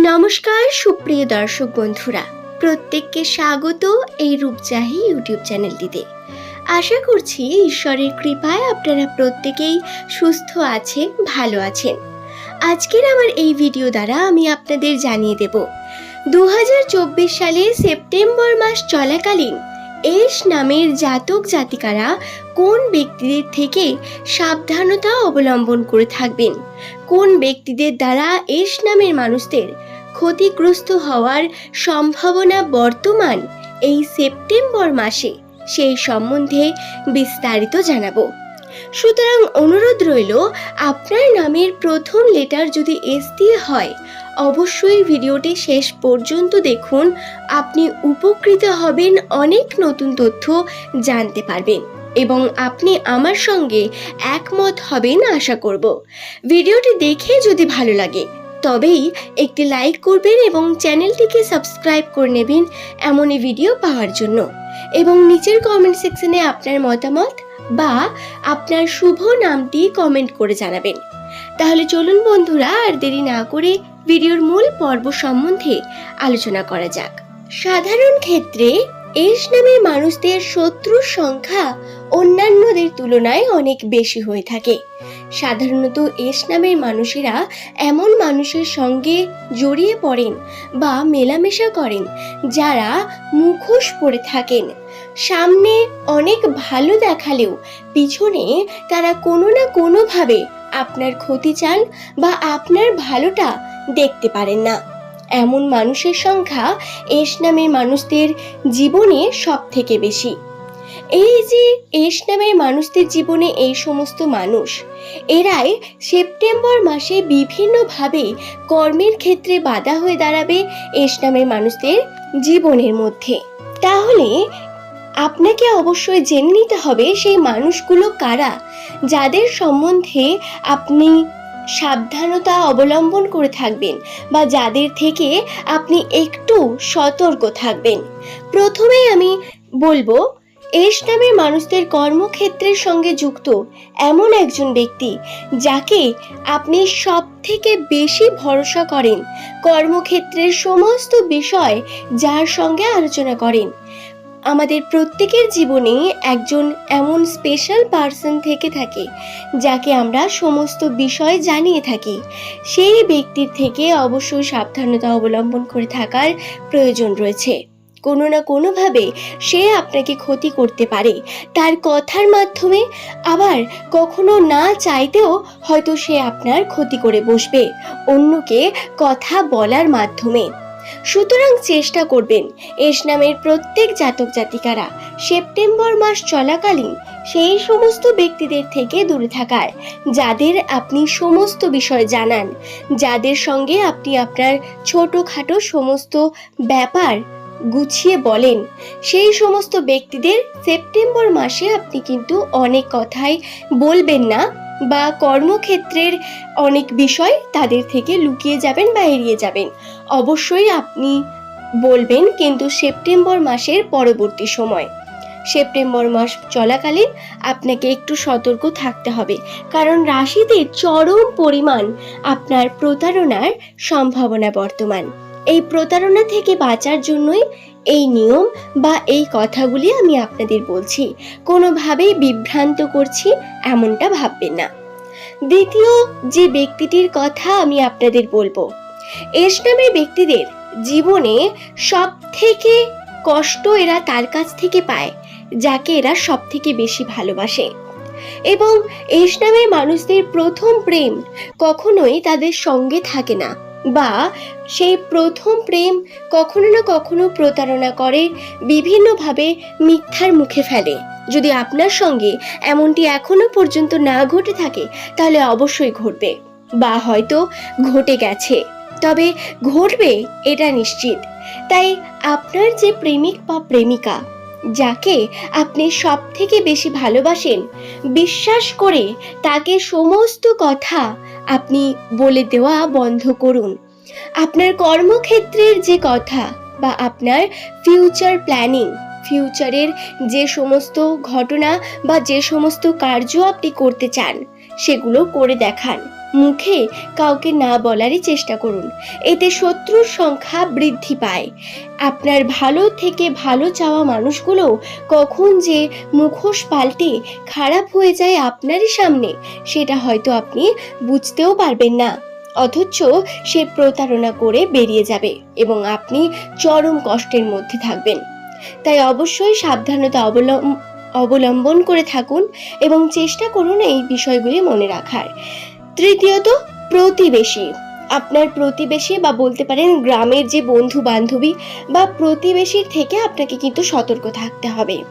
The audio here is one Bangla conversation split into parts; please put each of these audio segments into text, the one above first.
নমস্কার সুপ্রিয় দর্শক বন্ধুরা, প্রত্যেককে স্বাগত এই রূপচাহি ইউটিউব চ্যানেলটিতে। আশা করছি ঈশ্বরের কৃপায় আপনারা প্রত্যেকেই সুস্থ আছেন, ভালো আছেন। আজকের আমার এই ভিডিও দ্বারা আমি আপনাদের জানিয়ে দেব 2024 সালে সেপ্টেম্বর মাস চলাকালীন এস নামের জাতক জাতিকারা কোন ব্যক্তিদের থেকে সাবধানতা অবলম্বন করে থাকবেন, কোন ব্যক্তিদের দ্বারা এস নামের মানুষদের ক্ষতিগ্রস্ত হওয়ার সম্ভাবনা বর্তমান এই সেপ্টেম্বর মাসে, সেই সম্বন্ধে বিস্তারিত জানাবো। সুতরাং অনুরোধ রইল, আপনার নামের প্রথম লেটার যদি এস দিয়ে হয় অবশ্যই ভিডিওটি শেষ পর্যন্ত দেখুন। আপনি উপকৃত হবেন, অনেক নতুন তথ্য জানতে পারবেন এবং আপনি আমার সঙ্গে একমত হবেন আশা করব। ভিডিওটি দেখে যদি ভালো লাগে তবেই একটি লাইক করবেন এবং চ্যানেলটিকে সাবস্ক্রাইব করে নেবেন এমনই ভিডিও পাওয়ার জন্য। এবং নিচের কমেন্ট সেকশনে আপনার মতামত বা আপনার শুভ নামটি কমেন্ট করে জানাবেন। তাহলে চলুন বন্ধুরা, আর দেরি না করে ভিডিওর মূল পর্ব সম্বন্ধে আলোচনা করা যাক। সাধারণ ক্ষেত্রে এস নামের মানুষদের শত্রুর সংখ্যা অন্যান্যদের তুলনায় অনেক বেশি হয়ে থাকে। সাধারণত এস নামের মানুষেরা এমন মানুষের সঙ্গে জড়িয়ে পড়েন বা মেলামেশা করেন যারা মুখোশ পরে থাকেন। সামনে অনেক ভালো দেখালেও পিছনে তারা কোনো না কোনোভাবে আপনার ক্ষতি চান বা আপনার ভালোটা দেখতে পারেন না। এমন মানুষের সংখ্যা এস নামের মানুষদের জীবনে সব থেকে বেশি। এই যে এস নামের মানুষদের জীবনে এই সমস্ত মানুষ, এরাই সেপ্টেম্বর মাসে বিভিন্নভাবে কর্মের ক্ষেত্রে বাধা হয়ে দাঁড়াবে এস নামের মানুষদের জীবনের মধ্যে। তাহলে আপনাকে অবশ্যই জেনে নিতে হবে সেই মানুষগুলো কারা, যাদের সম্বন্ধে আপনি সাবধানতা অবলম্বন করে থাকবেন বা যাদের থেকে আপনি একটু সতর্ক থাকবেন। প্রথমেই আমি বলবো, এস নামের মানুষদের কর্মক্ষেত্রের সঙ্গে যুক্ত এমন একজন ব্যক্তি যাকে আপনি সব থেকে বেশি ভরসা করেন, কর্মক্ষেত্রের সমস্ত বিষয় যার সঙ্গে আলোচনা করেন। আমাদের প্রত্যেকের জীবনে একজন এমন স্পেশাল পার্সন থেকে থাকে যাকে আমরা সমস্ত বিষয় জানিয়ে থাকি। সেই ব্যক্তির থেকে অবশ্যই সাবধানতা অবলম্বন করে থাকার প্রয়োজন রয়েছে। কোনো না কোনোভাবে সে আপনাকে ক্ষতি করতে পারে তার কথার মাধ্যমে, আবার কখনো না চাইতেও হয়তো সে আপনার ক্ষতি করে বসবে অন্যকে কথা বলার মাধ্যমে। সুতরাং চেষ্টা করবেন এস নামের প্রত্যেক জাতক জাতিকারা সেপ্টেম্বর মাস চলাকালীন সেই সমস্ত ব্যক্তিদের থেকে দূরে থাকার, যাদের আপনি সমস্ত বিষয় জানান, যাদের সঙ্গে আপনি আপনার ছোটখাটো সমস্ত ব্যাপার গুছিয়ে বলেন। সেই সমস্ত ব্যক্তিদের সেপ্টেম্বর মাসে আপনি কিন্তু অনেক কথাই বলবেন না বা কর্মক্ষেত্রের অনেক বিষয় তাদের থেকে লুকিয়ে যাবেন বা এড়িয়ে যাবেন। অবশ্যই আপনি বলবেন, কিন্তু সেপ্টেম্বর মাসের পরবর্তী সময়, সেপ্টেম্বর মাস চলাকালীন আপনাকে একটু সতর্ক থাকতে হবে, কারণ রাশিতে চরম পরিমাণ আপনার প্রতারণার সম্ভাবনা বর্তমান। এই প্রতারণা থেকে বাঁচার জন্যই এই নিয়ম বা এই কথাগুলি আমি আপনাদের বলছি, কোনোভাবেই বিভ্রান্ত করছি এমনটা ভাববেন না। দ্বিতীয় যে ব্যক্তিটির কথা আমি আপনাদের বলবো, এস নামের ব্যক্তিদের জীবনে সব থেকে কষ্ট এরা তার কাছ থেকে পায় যাকে এরা সব থেকে বেশি ভালোবাসে। এবং এস নামের মানুষদের প্রথম প্রেম কখনোই তাদের সঙ্গে থাকে না, বা সেই প্রথম প্রেম কখনো না কখনো প্রতারণা করে, বিভিন্নভাবে মিথ্যার মুখে ফেলে। যদি আপনার সঙ্গে এমনটি এখনো পর্যন্ত না ঘটে থাকে তাহলে অবশ্যই ঘটবে, বা হয়তো ঘটে গেছে, তবে ঘটবে এটা নিশ্চিত। তাই আপনার যে প্রেমিক বা প্রেমিকা, যাকে আপনি সব থেকে বেশি ভালোবাসেন, বিশ্বাস করে তাকে সমস্ত কথা আপনি বলে দেওয়া বন্ধ করুন। আপনার কর্মক্ষেত্রের যে কথা বা আপনার ফিউচার প্ল্যানিং, ফিউচারের যে সমস্ত ঘটনা বা যে সমস্ত কার্য আপনি করতে চান সেগুলো করে দেখান। মুখে কাউকে না বলারই চেষ্টা করুন। এতে শত্রুর সংখ্যা বৃদ্ধি পায়। আপনার ভালো থেকে ভালো চাওয়া মানুষগুলো কখন যে মুখোশ পাল্টে খারাপ হয়ে যায় আপনারই সামনে, সেটা হয়তো আপনি বুঝতেও পারবেন না। অথচ সে প্রতারণা করে বেরিয়ে যাবে এবং আপনি চরম কষ্টের মধ্যে থাকবেন। তাই অবশ্যই সাবধানতা অবলম্বন করে থাকুন এবং চেষ্টা করুন এই বিষয়গুলি মনে রাখার। তৃতীয়ত, প্রতিবেশী। আপনার প্রতিবেশী বা বলতে পারেন গ্রামের যে বন্ধু বান্ধবী বা প্রতিবেশীর থেকে আপনাকে কিন্তু সতর্ক থাকতে হবে।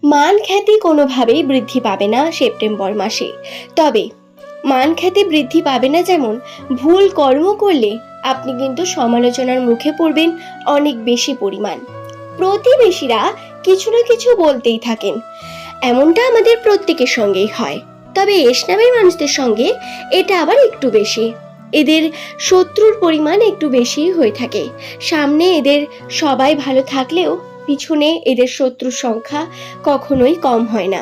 মান খ্যাতি কোনোভাবেই বৃদ্ধি পাবে না সেপ্টেম্বর মাসে। তবে মান খ্যাতি বৃদ্ধি পাবে না যেমন, ভুল কর্ম করলে আপনি কিন্তু সমালোচনার মুখে পড়বেন অনেক বেশি পরিমাণ। প্রতিবেশীরা কিছু না কিছু বলতেই থাকেন, এমনটা আমাদের প্রত্যেকের সঙ্গেই হয়। তবে এস নামের মানুষদের সঙ্গে এটা আবার একটু বেশি। এদের শত্রুর পরিমাণ একটু বেশি হয়ে থাকে। সামনে এদের সবাই ভালো থাকলেও পিছনে এদের শত্রুর সংখ্যা কখনোই কম হয় না।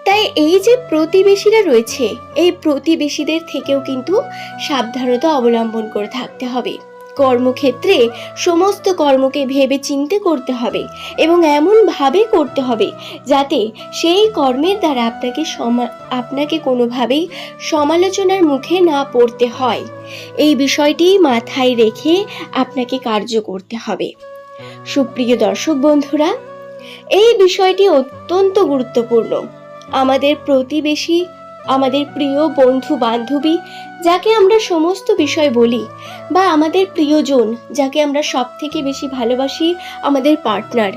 তাই এই যে প্রতিবেশীরা রয়েছে, এই প্রতিবেশীদের থেকেও কিন্তু সাবধানতা অবলম্বন করে থাকতে হবে। কর্মক্ষেত্রে সমস্ত কর্মকে ভেবে চিন্তে করতে হবে এবং এমনভাবে করতে হবে যাতে সেই কর্মের দ্বারা আপনাকে কোনোভাবেই সমালোচনার মুখে না পড়তে হয়। এই বিষয়টি মাথায় রেখে আপনাকে কার্য করতে হবে। সুপ্রিয় দর্শক বন্ধুরা, এই বিষয়টি অত্যন্ত গুরুত্বপূর্ণ। আমাদের প্রতিবেশী, আমাদের প্রিয় বন্ধু বান্ধবী, যাকে আমরা সমস্ত বিষয় বলি, বা আমাদের প্রিয়জন, যাকে আমরা সব থেকে বেশি ভালোবাসি, আমাদের পার্টনার,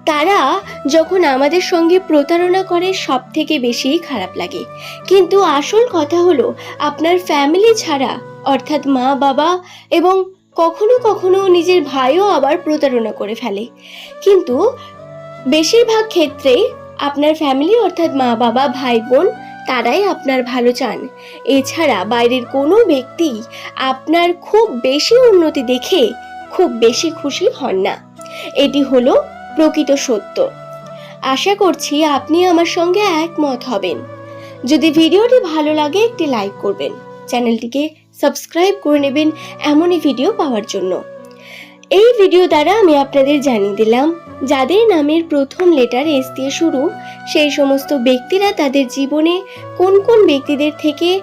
তারা যখন আমাদের সঙ্গে প্রতারণা করে সব থেকে বেশি খারাপ লাগে। কিন্তু আসল কথা হলো, আপনার ফ্যামিলি ছাড়া অর্থাৎ মা বাবা এবং কখনো কখনো নিজের ভাইও আবার প্রতারণা করে ফেলে। কিন্তু বেশিরভাগ ক্ষেত্রে আপনার ফ্যামিলি অর্থাৎ মা বাবা ভাই বোন তারাই আপনার ভালো চান। এছাড়া বাইরের কোনো ব্যক্তি আপনার খুব বেশি উন্নতি দেখে খুব বেশি খুশি হন না। এটি হলো প্রকৃত সত্য। আশা করছি আপনি আমার সঙ্গে একমত হবেন। যদি ভিডিওটি ভালো লাগে একটি লাইক করবেন, চ্যানেলটিকে সাবস্ক্রাইব করে নেবেন এমনই ভিডিও পাওয়ার জন্য। এই ভিডিও দ্বারা আমি আপনাদের জানিয়ে দিলাম, যাদের নামের প্রথম লেটার এস দিয়ে শুরু, সেই সমস্ত ব্যক্তিরা তাদের জীবনে কোন কোন ব্যক্তিদের থেকে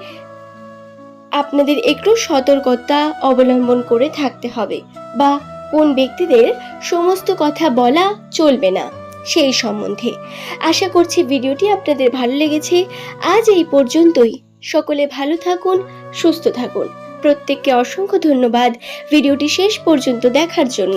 আপনাদের একটু সতর্কতা অবলম্বন করে থাকতে হবে বা কোন ব্যক্তিদের সমস্ত কথা বলা চলবে না সেই সম্বন্ধে। আশা করছি ভিডিওটি আপনাদের ভালো লেগেছে। আজ এই পর্যন্তই। সকলে ভালো থাকুন, সুস্থ থাকুন। প্রত্যেককে অসংখ্য ধন্যবাদ ভিডিওটি শেষ পর্যন্ত দেখার জন্য।